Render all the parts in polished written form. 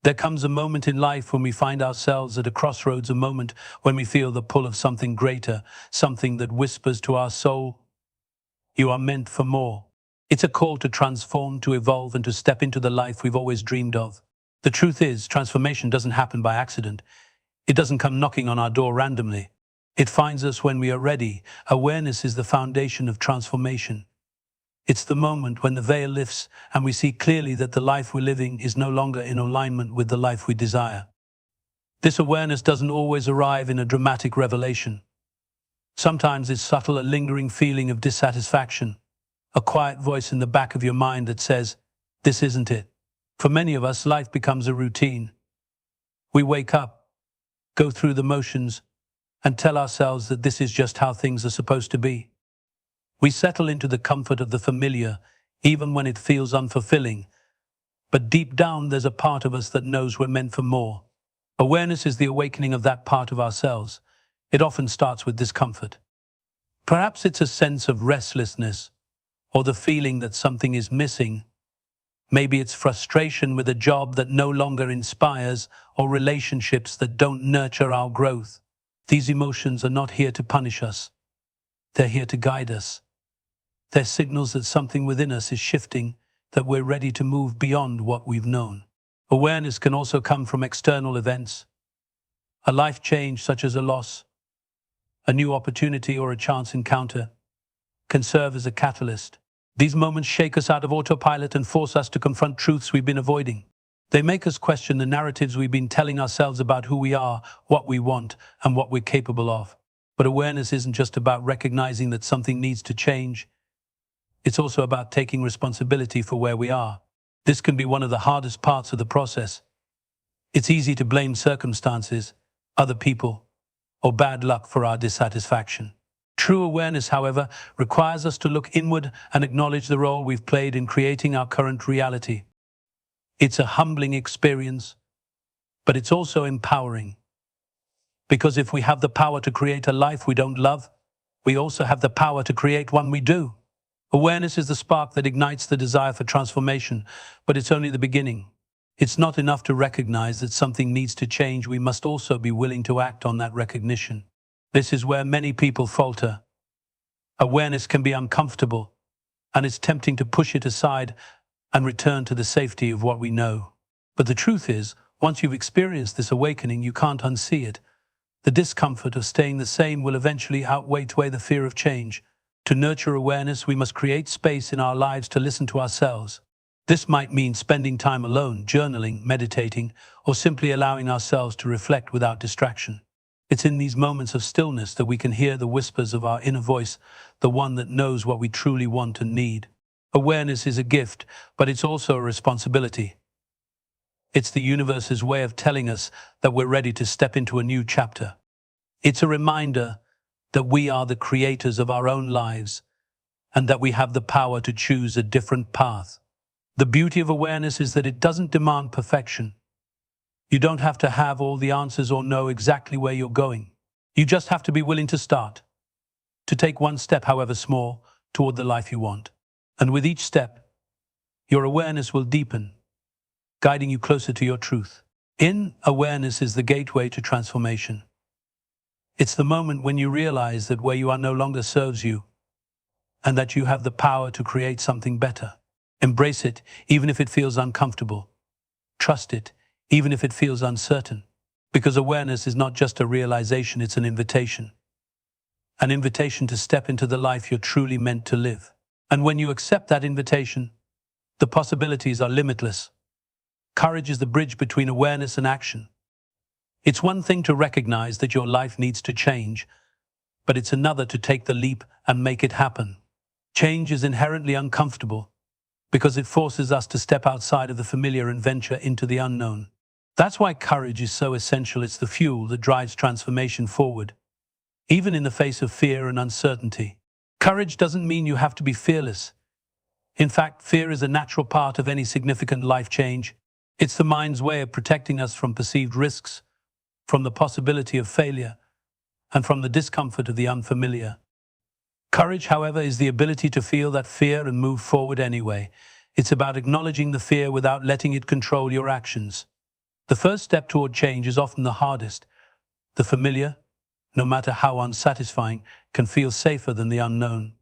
There comes a moment in life when we find ourselves at a crossroads, a moment when we feel the pull of something greater, something that whispers to our soul, "You are meant for more." It's a call to transform, to evolve, and to step into the life we've always dreamed of. The truth is, transformation doesn't happen by accident. It doesn't come knocking on our door randomly. It finds us when we are ready. Awareness is the foundation of transformation. It's the moment when the veil lifts and we see clearly that the life we're living is no longer in alignment with the life we desire. This awareness doesn't always arrive in a dramatic revelation. Sometimes it's subtle, a lingering feeling of dissatisfaction, a quiet voice in the back of your mind that says, "This isn't it." For many of us, life becomes a routine. We wake up, go through the motions, and tell ourselves that this is just how things are supposed to be. We settle into the comfort of the familiar, even when it feels unfulfilling. But deep down, there's a part of us that knows we're meant for more. Awareness is the awakening of that part of ourselves. It often starts with discomfort. Perhaps it's a sense of restlessness, or the feeling that something is missing. Maybe it's frustration with a job that no longer inspires, or relationships that don't nurture our growth. These emotions are not here to punish us. They're here to guide us. They're signals that something within us is shifting, that we're ready to move beyond what we've known. Awareness can also come from external events. A life change, such as a loss, a new opportunity, or a chance encounter, can serve as a catalyst. These moments shake us out of autopilot and force us to confront truths we've been avoiding. They make us question the narratives we've been telling ourselves about who we are, what we want, and what we're capable of. But awareness isn't just about recognizing that something needs to change. It's also about taking responsibility for where we are. This can be one of the hardest parts of the process. It's easy to blame circumstances, other people, or bad luck for our dissatisfaction. True awareness, however, requires us to look inward and acknowledge the role we've played in creating our current reality. It's a humbling experience, but it's also empowering. Because if we have the power to create a life we don't love, we also have the power to create one we do. Awareness is the spark that ignites the desire for transformation, but it's only the beginning. It's not enough to recognize that something needs to change. We must also be willing to act on that recognition. This is where many people falter. Awareness can be uncomfortable, and it's tempting to push it aside and return to the safety of what we know. But the truth is, once you've experienced this awakening, you can't unsee it. The discomfort of staying the same will eventually outweigh the fear of change. To nurture awareness, we must create space in our lives to listen to ourselves. This might mean spending time alone, journaling, meditating, or simply allowing ourselves to reflect without distraction. It's in these moments of stillness that we can hear the whispers of our inner voice, the one that knows what we truly want and need. Awareness is a gift, but it's also a responsibility. It's the universe's way of telling us that we're ready to step into a new chapter. It's a reminder that we are the creators of our own lives and that we have the power to choose a different path. The beauty of awareness is that it doesn't demand perfection. You don't have to have all the answers or know exactly where you're going. You just have to be willing to start, to take one step, however small, toward the life you want. And with each step, your awareness will deepen, guiding you closer to your truth. Awareness is the gateway to transformation. It's the moment when you realize that where you are no longer serves you, and that you have the power to create something better. Embrace it, even if it feels uncomfortable. Trust it, even if it feels uncertain. Because awareness is not just a realization, it's an invitation. An invitation to step into the life you're truly meant to live. And when you accept that invitation, the possibilities are limitless. Courage is the bridge between awareness and action. It's one thing to recognize that your life needs to change, but it's another to take the leap and make it happen. Change is inherently uncomfortable because it forces us to step outside of the familiar and venture into the unknown. That's why courage is so essential. It's the fuel that drives transformation forward, even in the face of fear and uncertainty. Courage doesn't mean you have to be fearless. In fact, fear is a natural part of any significant life change. It's the mind's way of protecting us from perceived risks, from the possibility of failure, and from the discomfort of the unfamiliar. Courage, however, is the ability to feel that fear and move forward anyway. It's about acknowledging the fear without letting it control your actions. The first step toward change is often the hardest. The familiar, no matter how unsatisfying, can feel safer than the unknown.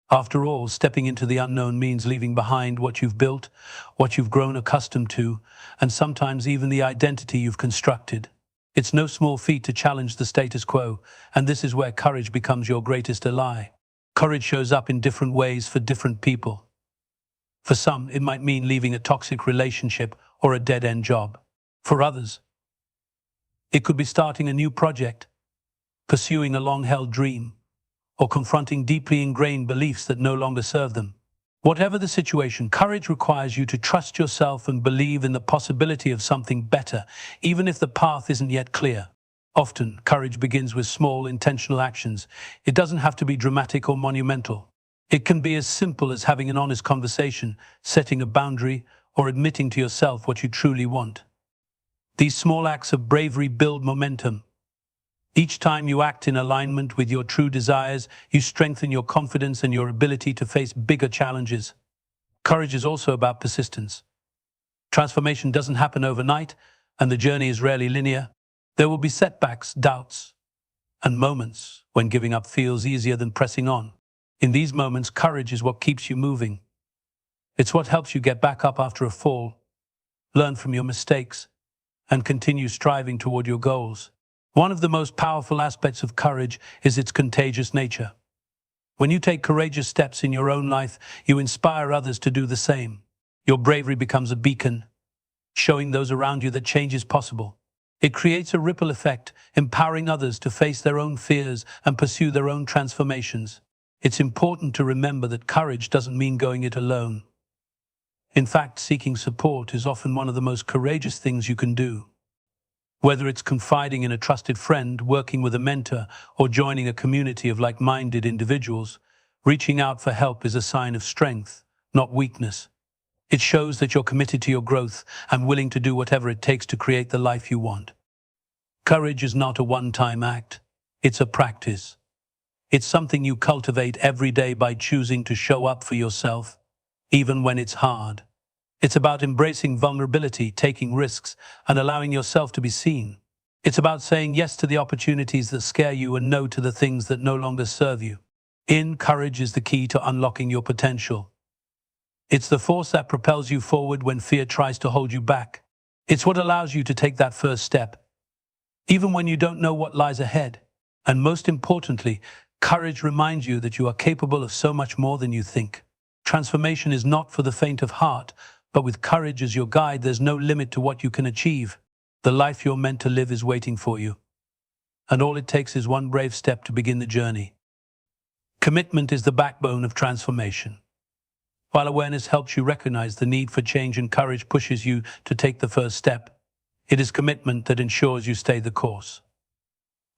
After all, stepping into the unknown means leaving behind what you've built, what you've grown accustomed to, and sometimes even the identity you've constructed. It's no small feat to challenge the status quo, and this is where courage becomes your greatest ally. Courage shows up in different ways for different people. For some, it might mean leaving a toxic relationship or a dead-end job. For others, it could be starting a new project, pursuing a long-held dream, or confronting deeply ingrained beliefs that no longer serve them. Whatever the situation, courage requires you to trust yourself and believe in the possibility of something better, even if the path isn't yet clear. Often, courage begins with small, intentional actions. It doesn't have to be dramatic or monumental. It can be as simple as having an honest conversation, setting a boundary, or admitting to yourself what you truly want. These small acts of bravery build momentum. Each time you act in alignment with your true desires, you strengthen your confidence and your ability to face bigger challenges. Courage is also about persistence. Transformation doesn't happen overnight, and the journey is rarely linear. There will be setbacks, doubts, and moments when giving up feels easier than pressing on. In these moments, courage is what keeps you moving. It's what helps you get back up after a fall, learn from your mistakes, and continue striving toward your goals. One of the most powerful aspects of courage is its contagious nature. When you take courageous steps in your own life, you inspire others to do the same. Your bravery becomes a beacon, showing those around you that change is possible. It creates a ripple effect, empowering others to face their own fears and pursue their own transformations. It's important to remember that courage doesn't mean going it alone. In fact, seeking support is often one of the most courageous things you can do. Whether it's confiding in a trusted friend, working with a mentor, or joining a community of like-minded individuals, reaching out for help is a sign of strength, not weakness. It shows that you're committed to your growth and willing to do whatever it takes to create the life you want. Courage is not a one-time act. It's a practice. It's something you cultivate every day by choosing to show up for yourself, even when it's hard. It's about embracing vulnerability, taking risks, and allowing yourself to be seen. It's about saying yes to the opportunities that scare you and no to the things that no longer serve you. Courage is the key to unlocking your potential. It's the force that propels you forward when fear tries to hold you back. It's what allows you to take that first step, even when you don't know what lies ahead. And most importantly, courage reminds you that you are capable of so much more than you think. Transformation is not for the faint of heart, but with courage as your guide, there's no limit to what you can achieve. The life you're meant to live is waiting for you. And all it takes is one brave step to begin the journey. Commitment is the backbone of transformation. While awareness helps you recognize the need for change and courage pushes you to take the first step, it is commitment that ensures you stay the course.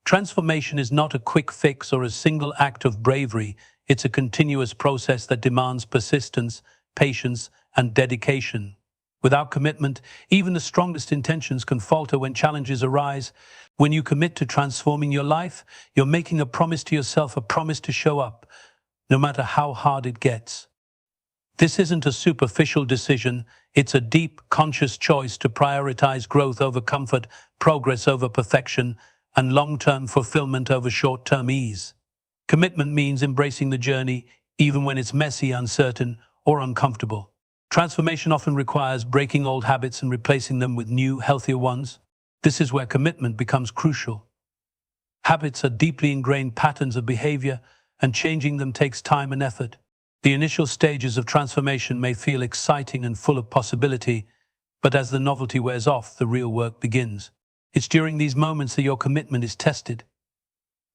Transformation is not a quick fix or a single act of bravery. It's a continuous process that demands persistence, patience, and dedication. Without commitment, even the strongest intentions can falter when challenges arise. When you commit to transforming your life, you're making a promise to yourself, a promise to show up, no matter how hard it gets. This isn't a superficial decision, it's a deep, conscious choice to prioritize growth over comfort, progress over perfection, and long-term fulfillment over short-term ease. Commitment means embracing the journey, even when it's messy, uncertain, or uncomfortable. Transformation often requires breaking old habits and replacing them with new, healthier ones. This is where commitment becomes crucial. Habits are deeply ingrained patterns of behavior, and changing them takes time and effort. The initial stages of transformation may feel exciting and full of possibility, but as the novelty wears off, the real work begins. It's during these moments that your commitment is tested.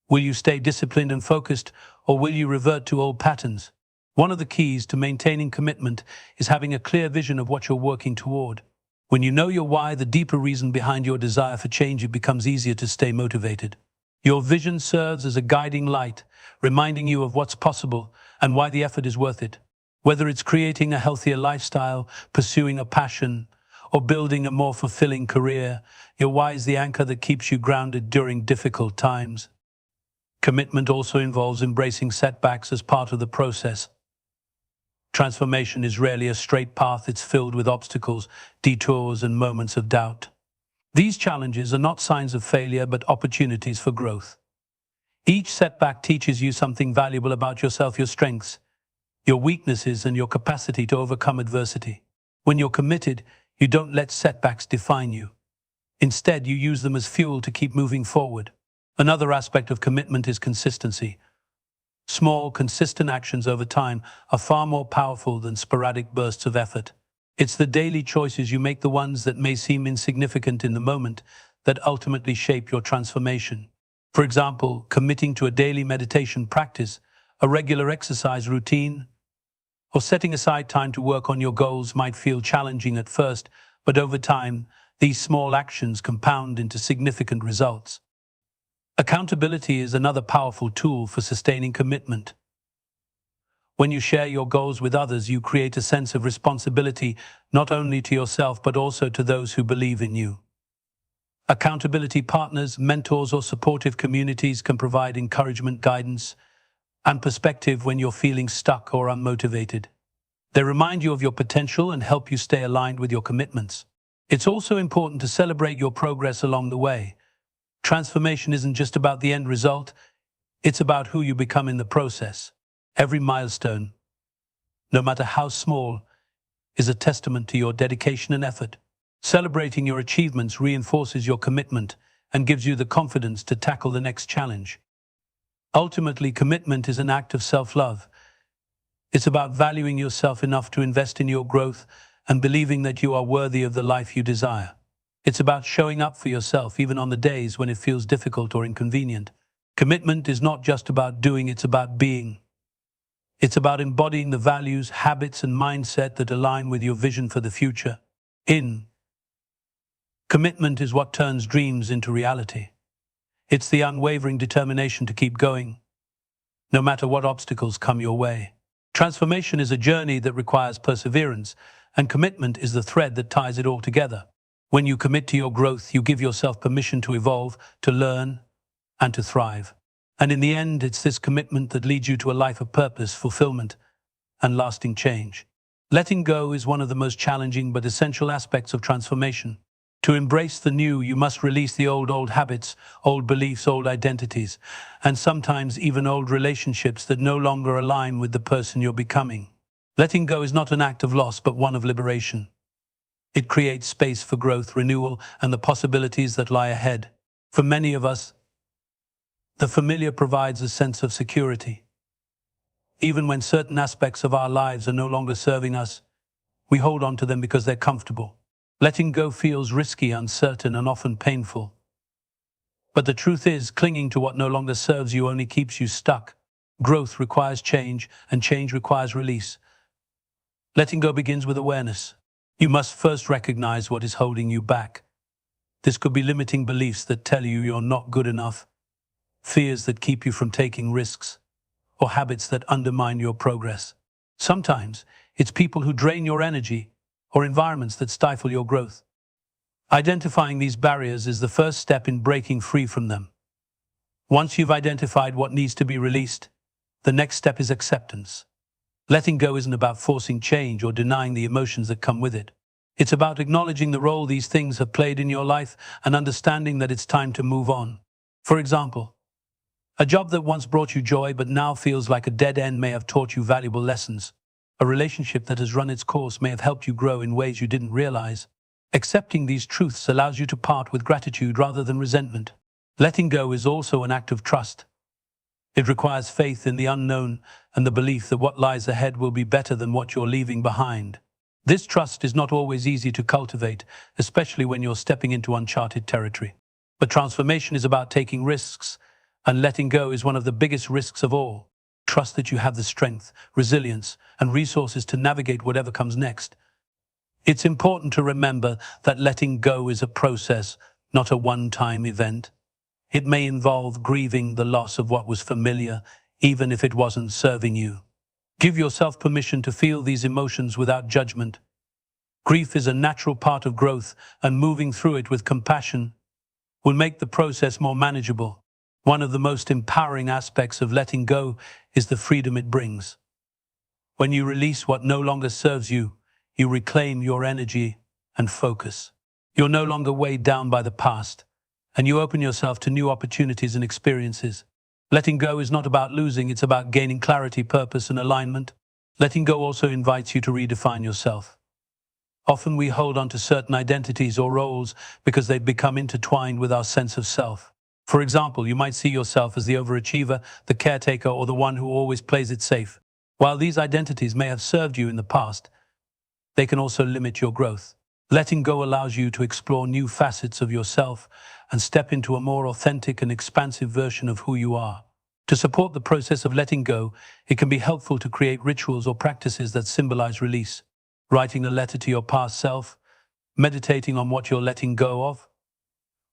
Will you stay disciplined and focused, or will you revert to old patterns? One of the keys to maintaining commitment is having a clear vision of what you're working toward. When you know your why, the deeper reason behind your desire for change, it becomes easier to stay motivated. Your vision serves as a guiding light, reminding you of what's possible and why the effort is worth it. Whether it's creating a healthier lifestyle, pursuing a passion, or building a more fulfilling career, your why is the anchor that keeps you grounded during difficult times. Commitment also involves embracing setbacks as part of the process. Transformation is rarely a straight path. It's filled with obstacles, detours, and moments of doubt. These challenges are not signs of failure but opportunities for growth. Each setback teaches you something valuable about yourself, your strengths, your weaknesses, and your capacity to overcome adversity. When you're committed, you don't let setbacks define you. Instead, you use them as fuel to keep moving forward. Another aspect of commitment is consistency. Small, consistent actions over time are far more powerful than sporadic bursts of effort. It's the daily choices you make, the ones that may seem insignificant in the moment, that ultimately shape your transformation. For example, committing to a daily meditation practice, a regular exercise routine, or setting aside time to work on your goals might feel challenging at first, but over time, these small actions compound into significant results. Accountability is another powerful tool for sustaining commitment. When you share your goals with others, you create a sense of responsibility not only to yourself but also to those who believe in you. Accountability partners, mentors, or supportive communities can provide encouragement, guidance, and perspective when you're feeling stuck or unmotivated. They remind you of your potential and help you stay aligned with your commitments. It's also important to celebrate your progress along the way. Transformation isn't just about the end result, it's about who you become in the process. Every milestone, no matter how small, is a testament to your dedication and effort. Celebrating your achievements reinforces your commitment and gives you the confidence to tackle the next challenge. Ultimately, commitment is an act of self-love. It's about valuing yourself enough to invest in your growth and believing that you are worthy of the life you desire. It's about showing up for yourself even on the days when it feels difficult or inconvenient. Commitment is not just about doing, it's about being. It's about embodying the values, habits, and mindset that align with your vision for the future. Commitment is what turns dreams into reality. It's the unwavering determination to keep going, no matter what obstacles come your way. Transformation is a journey that requires perseverance, and commitment is the thread that ties it all together. When you commit to your growth, you give yourself permission to evolve, to learn, and to thrive. And in the end, it's this commitment that leads you to a life of purpose, fulfillment, and lasting change. Letting go is one of the most challenging but essential aspects of transformation. To embrace the new, you must release the old habits, old beliefs, old identities, and sometimes even old relationships that no longer align with the person you're becoming. Letting go is not an act of loss, but one of liberation. It creates space for growth, renewal, and the possibilities that lie ahead. For many of us, the familiar provides a sense of security. Even when certain aspects of our lives are no longer serving us, we hold on to them because they're comfortable. Letting go feels risky, uncertain, and often painful. But the truth is, clinging to what no longer serves you only keeps you stuck. Growth requires change, and change requires release. Letting go begins with awareness. You must first recognize what is holding you back. This could be limiting beliefs that tell you you're not good enough, fears that keep you from taking risks, or habits that undermine your progress. Sometimes it's people who drain your energy or environments that stifle your growth. Identifying these barriers is the first step in breaking free from them. Once you've identified what needs to be released, the next step is acceptance. Letting go isn't about forcing change or denying the emotions that come with it. It's about acknowledging the role these things have played in your life and understanding that it's time to move on. For example, a job that once brought you joy but now feels like a dead end may have taught you valuable lessons. A relationship that has run its course may have helped you grow in ways you didn't realize. Accepting these truths allows you to part with gratitude rather than resentment. Letting go is also an act of trust. It requires faith in the unknown and the belief that what lies ahead will be better than what you're leaving behind. This trust is not always easy to cultivate, especially when you're stepping into uncharted territory. But transformation is about taking risks, and letting go is one of the biggest risks of all. Trust that you have the strength, resilience, and resources to navigate whatever comes next. It's important to remember that letting go is a process, not a one-time event. It may involve grieving the loss of what was familiar, even if it wasn't serving you. Give yourself permission to feel these emotions without judgment. Grief is a natural part of growth, and moving through it with compassion will make the process more manageable. One of the most empowering aspects of letting go is the freedom it brings. When you release what no longer serves you, you reclaim your energy and focus. You're no longer weighed down by the past, and you open yourself to new opportunities and experiences. Letting go is not about losing, it's about gaining clarity, purpose, and alignment. Letting go also invites you to redefine yourself. Often we hold on to certain identities or roles because they've become intertwined with our sense of self. For example, you might see yourself as the overachiever, the caretaker, or the one who always plays it safe. While these identities may have served you in the past, they can also limit your growth. Letting go allows you to explore new facets of yourself and step into a more authentic and expansive version of who you are. To support the process of letting go, it can be helpful to create rituals or practices that symbolize release. Writing a letter to your past self, meditating on what you're letting go of,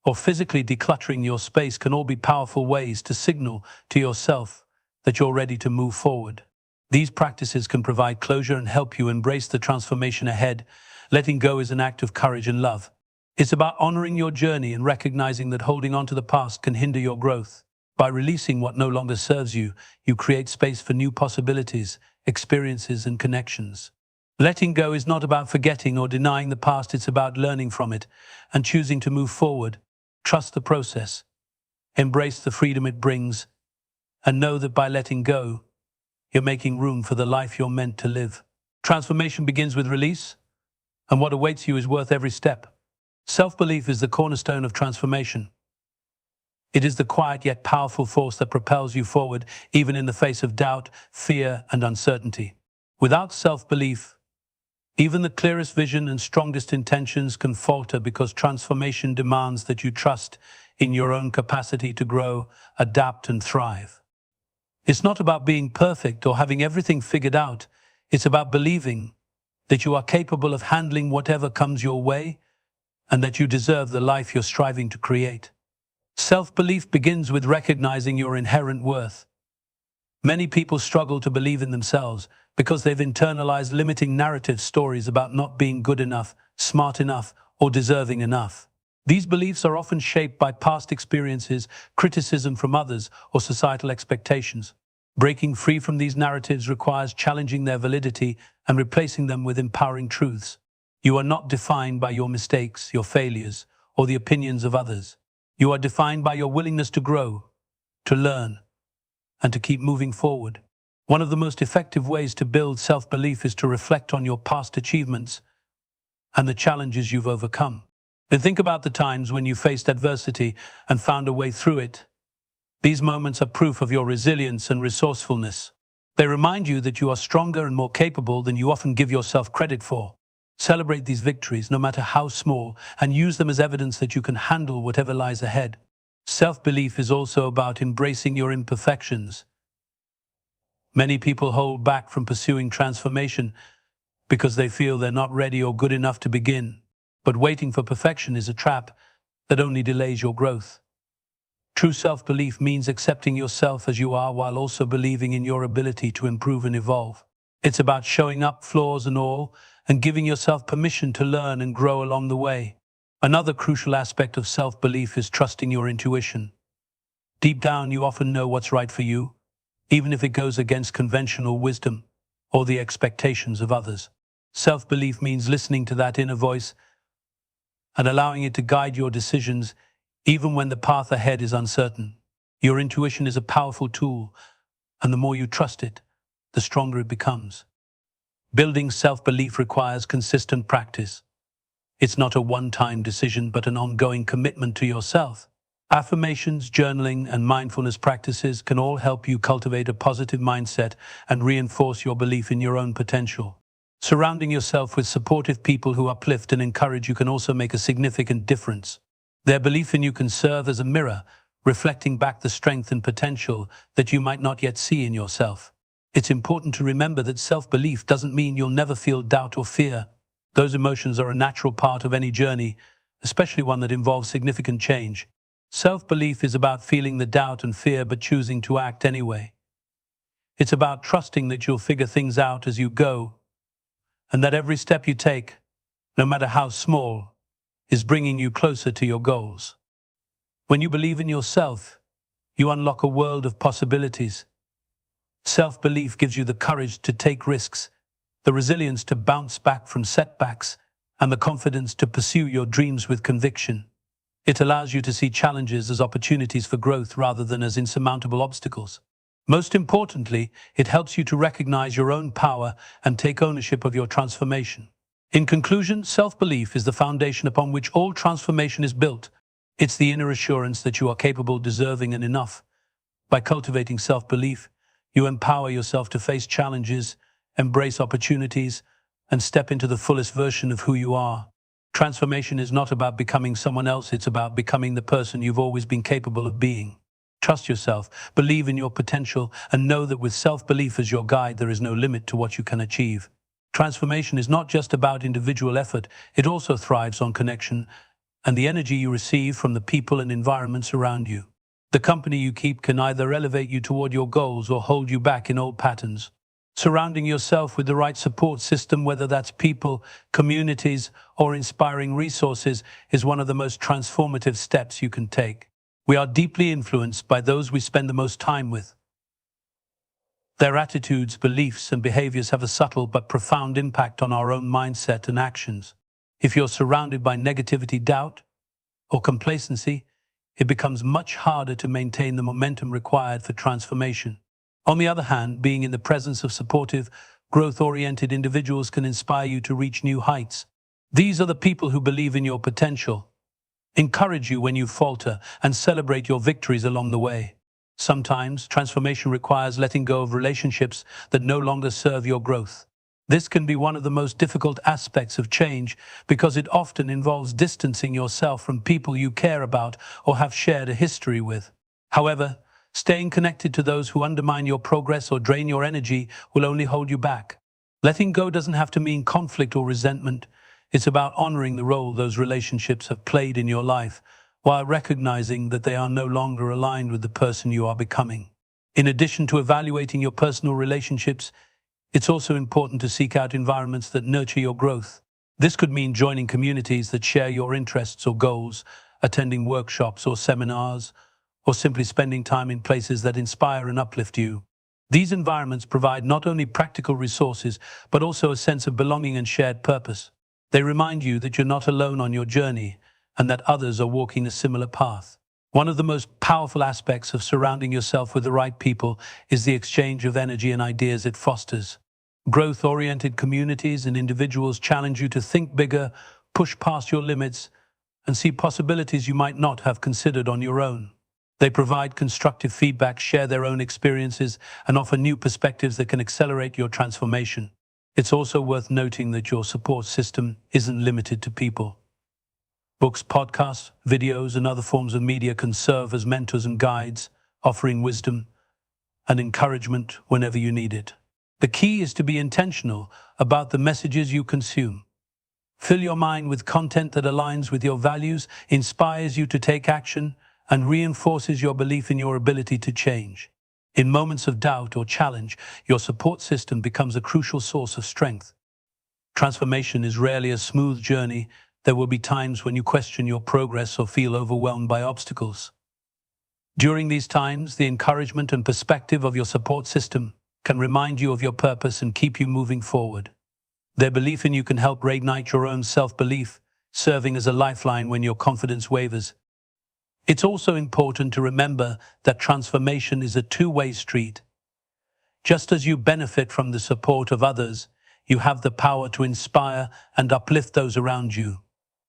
or physically decluttering your space can all be powerful ways to signal to yourself that you're ready to move forward. These practices can provide closure and help you embrace the transformation ahead. Letting go is an act of courage and love. It's about honoring your journey and recognizing that holding on to the past can hinder your growth. By releasing what no longer serves you, you create space for new possibilities, experiences, and connections. Letting go is not about forgetting or denying the past, it's about learning from it and choosing to move forward. Trust the process, embrace the freedom it brings, and know that by letting go, you're making room for the life you're meant to live. Transformation begins with release, and what awaits you is worth every step. Self-belief is the cornerstone of transformation. It is the quiet yet powerful force that propels you forward, even in the face of doubt, fear, and uncertainty. Without self-belief, even the clearest vision and strongest intentions can falter because transformation demands that you trust in your own capacity to grow, adapt, and thrive. It's not about being perfect or having everything figured out. It's about believing that you are capable of handling whatever comes your way and that you deserve the life you're striving to create. Self-belief begins with recognizing your inherent worth. Many people struggle to believe in themselves because they've internalized limiting narrative stories about not being good enough, smart enough, or deserving enough. These beliefs are often shaped by past experiences, criticism from others, or societal expectations. Breaking free from these narratives requires challenging their validity and replacing them with empowering truths. You are not defined by your mistakes, your failures, or the opinions of others. You are defined by your willingness to grow, to learn, and to keep moving forward. One of the most effective ways to build self-belief is to reflect on your past achievements and the challenges you've overcome. Then think about the times when you faced adversity and found a way through it. These moments are proof of your resilience and resourcefulness. They remind you that you are stronger and more capable than you often give yourself credit for. Celebrate these victories, no matter how small, and use them as evidence that you can handle whatever lies ahead. Self-belief is also about embracing your imperfections. Many people hold back from pursuing transformation because they feel they're not ready or good enough to begin. But waiting for perfection is a trap that only delays your growth. True self-belief means accepting yourself as you are while also believing in your ability to improve and evolve. It's about showing up, flaws and all, and giving yourself permission to learn and grow along the way. Another crucial aspect of self-belief is trusting your intuition. Deep down, you often know what's right for you, even if it goes against conventional wisdom or the expectations of others. Self-belief means listening to that inner voice and allowing it to guide your decisions, even when the path ahead is uncertain. Your intuition is a powerful tool, and the more you trust it, the stronger it becomes. Building self-belief requires consistent practice. It's not a one-time decision, but an ongoing commitment to yourself. Affirmations, journaling, and mindfulness practices can all help you cultivate a positive mindset and reinforce your belief in your own potential. Surrounding yourself with supportive people who uplift and encourage you can also make a significant difference. Their belief in you can serve as a mirror, reflecting back the strength and potential that you might not yet see in yourself. It's important to remember that self-belief doesn't mean you'll never feel doubt or fear. Those emotions are a natural part of any journey, especially one that involves significant change. Self-belief is about feeling the doubt and fear but choosing to act anyway. It's about trusting that you'll figure things out as you go, and that every step you take, no matter how small, is bringing you closer to your goals. When you believe in yourself, you unlock a world of possibilities. Self-belief gives you the courage to take risks, the resilience to bounce back from setbacks, and the confidence to pursue your dreams with conviction. It allows you to see challenges as opportunities for growth rather than as insurmountable obstacles. Most importantly, it helps you to recognize your own power and take ownership of your transformation. In conclusion, self-belief is the foundation upon which all transformation is built. It's the inner assurance that you are capable, deserving, and enough. By cultivating self-belief, you empower yourself to face challenges, embrace opportunities, and step into the fullest version of who you are. Transformation is not about becoming someone else, it's about becoming the person you've always been capable of being. Trust yourself, believe in your potential, and know that with self-belief as your guide, there is no limit to what you can achieve. Transformation is not just about individual effort, it also thrives on connection and the energy you receive from the people and environments around you. The company you keep can either elevate you toward your goals or hold you back in old patterns. Surrounding yourself with the right support system, whether that's people, communities, or inspiring resources, is one of the most transformative steps you can take. We are deeply influenced by those we spend the most time with. Their attitudes, beliefs, and behaviors have a subtle but profound impact on our own mindset and actions. If you're surrounded by negativity, doubt, or complacency, it becomes much harder to maintain the momentum required for transformation. On the other hand, being in the presence of supportive, growth-oriented individuals can inspire you to reach new heights. These are the people who believe in your potential, encourage you when you falter, and celebrate your victories along the way. Sometimes, transformation requires letting go of relationships that no longer serve your growth. This can be one of the most difficult aspects of change because it often involves distancing yourself from people you care about or have shared a history with. However, staying connected to those who undermine your progress or drain your energy will only hold you back. Letting go doesn't have to mean conflict or resentment. It's about honoring the role those relationships have played in your life, while recognizing that they are no longer aligned with the person you are becoming. In addition to evaluating your personal relationships, it's also important to seek out environments that nurture your growth. This could mean joining communities that share your interests or goals, attending workshops or seminars, or simply spending time in places that inspire and uplift you. These environments provide not only practical resources, but also a sense of belonging and shared purpose. They remind you that you're not alone on your journey and that others are walking a similar path. One of the most powerful aspects of surrounding yourself with the right people is the exchange of energy and ideas it fosters. Growth-oriented communities and individuals challenge you to think bigger, push past your limits, and see possibilities you might not have considered on your own. They provide constructive feedback, share their own experiences, and offer new perspectives that can accelerate your transformation. It's also worth noting that your support system isn't limited to people. Books, podcasts, videos, and other forms of media can serve as mentors and guides, offering wisdom and encouragement whenever you need it. The key is to be intentional about the messages you consume. Fill your mind with content that aligns with your values, inspires you to take action, and reinforces your belief in your ability to change. In moments of doubt or challenge, your support system becomes a crucial source of strength. Transformation is rarely a smooth journey. There will be times when you question your progress or feel overwhelmed by obstacles. During these times, the encouragement and perspective of your support system can remind you of your purpose and keep you moving forward. Their belief in you can help reignite your own self-belief, serving as a lifeline when your confidence wavers. It's also important to remember that transformation is a two-way street. Just as you benefit from the support of others, you have the power to inspire and uplift those around you.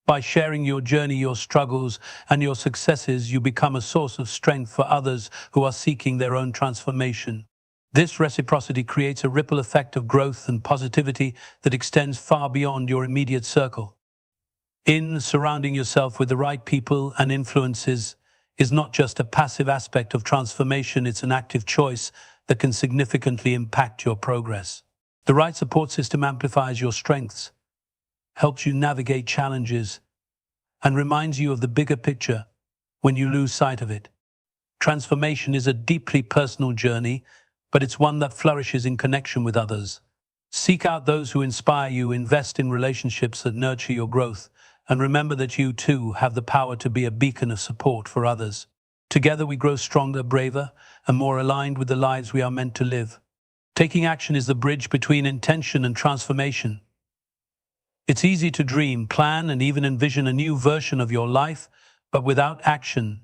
By sharing your journey, your struggles, and your successes, you become a source of strength for others who are seeking their own transformation. This reciprocity creates a ripple effect of growth and positivity that extends far beyond your immediate circle. Surrounding yourself with the right people and influences is not just a passive aspect of transformation, it's an active choice that can significantly impact your progress. The right support system amplifies your strengths, helps you navigate challenges, and reminds you of the bigger picture when you lose sight of it. Transformation is a deeply personal journey, but it's one that flourishes in connection with others. Seek out those who inspire you, invest in relationships that nurture your growth, and remember that you too have the power to be a beacon of support for others. Together we grow stronger, braver, and more aligned with the lives we are meant to live. Taking action is the bridge between intention and transformation. It's easy to dream, plan, and even envision a new version of your life, but without action,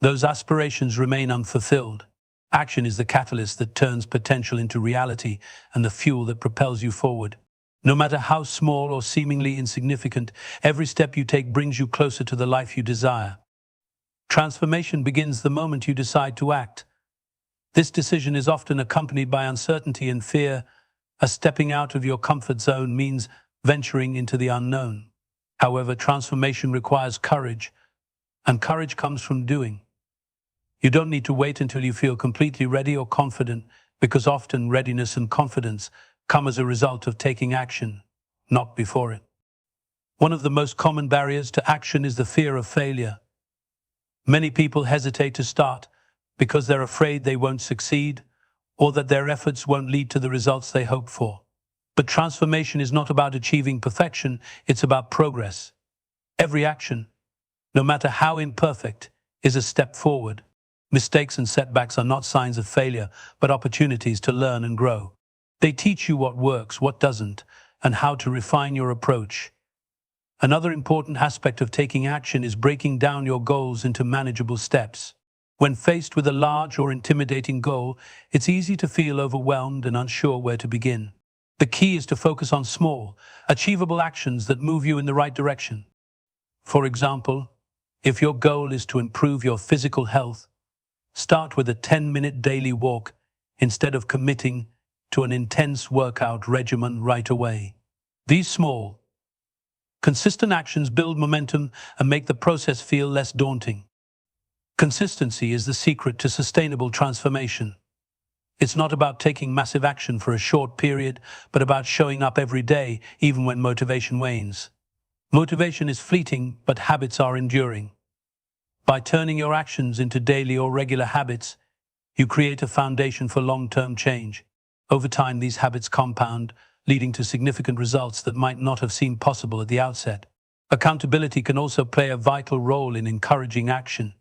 those aspirations remain unfulfilled. Action is the catalyst that turns potential into reality and the fuel that propels you forward. No matter how small or seemingly insignificant, every step you take brings you closer to the life you desire. Transformation begins the moment you decide to act. This decision is often accompanied by uncertainty and fear, as stepping out of your comfort zone means venturing into the unknown. However, transformation requires courage, and courage comes from doing. You don't need to wait until you feel completely ready or confident, because often readiness and confidence come as a result of taking action, not before it. One of the most common barriers to action is the fear of failure. Many people hesitate to start because they're afraid they won't succeed or that their efforts won't lead to the results they hope for. But transformation is not about achieving perfection, it's about progress. Every action, no matter how imperfect, is a step forward. Mistakes and setbacks are not signs of failure, but opportunities to learn and grow. They teach you what works, what doesn't, and how to refine your approach. Another important aspect of taking action is breaking down your goals into manageable steps. When faced with a large or intimidating goal, it's easy to feel overwhelmed and unsure where to begin. The key is to focus on small, achievable actions that move you in the right direction. For example, if your goal is to improve your physical health, start with a 10-minute daily walk instead of committing to an intense workout regimen right away. These small, consistent actions build momentum and make the process feel less daunting. Consistency is the secret to sustainable transformation. It's not about taking massive action for a short period, but about showing up every day, even when motivation wanes. Motivation is fleeting, but habits are enduring. By turning your actions into daily or regular habits, you create a foundation for long-term change. Over time, these habits compound, leading to significant results that might not have seemed possible at the outset. Accountability can also play a vital role in encouraging action.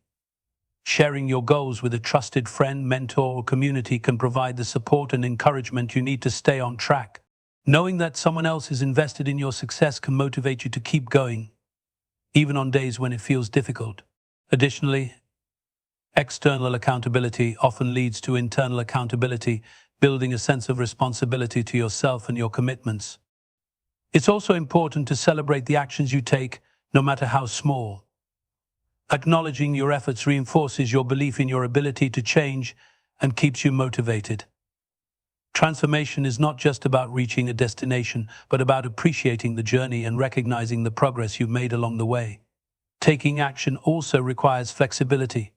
Sharing your goals with a trusted friend, mentor, or community can provide the support and encouragement you need to stay on track. Knowing that someone else is invested in your success can motivate you to keep going, even on days when it feels difficult. Additionally, external accountability often leads to internal accountability, building a sense of responsibility to yourself and your commitments. It's also important to celebrate the actions you take, no matter how small. Acknowledging your efforts reinforces your belief in your ability to change and keeps you motivated. Transformation is not just about reaching a destination, but about appreciating the journey and recognizing the progress you've made along the way. Taking action also requires flexibility.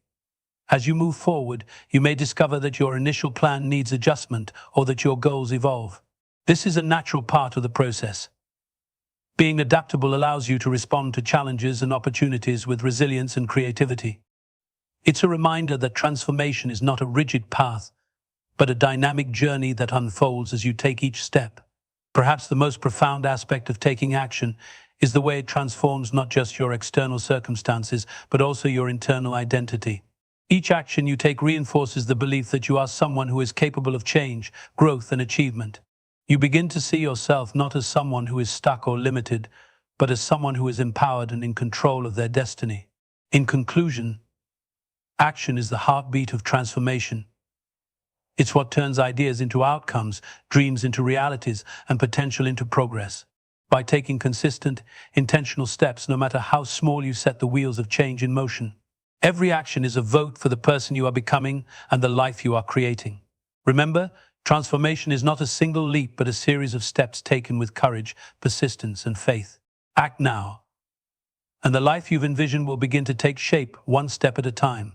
As you move forward, you may discover that your initial plan needs adjustment or that your goals evolve. This is a natural part of the process. Being adaptable allows you to respond to challenges and opportunities with resilience and creativity. It's a reminder that transformation is not a rigid path, but a dynamic journey that unfolds as you take each step. Perhaps the most profound aspect of taking action is the way it transforms not just your external circumstances, but also your internal identity. Each action you take reinforces the belief that you are someone who is capable of change, growth, and achievement. You begin to see yourself not as someone who is stuck or limited, but as someone who is empowered and in control of their destiny. In conclusion, action is the heartbeat of transformation. It's what turns ideas into outcomes, dreams into realities, and potential into progress. By taking consistent, intentional steps, no matter how small, you set the wheels of change in motion. Every action is a vote for the person you are becoming and the life you are creating. Remember, transformation is not a single leap, but a series of steps taken with courage, persistence, and faith. Act now, and the life you've envisioned will begin to take shape one step at a time.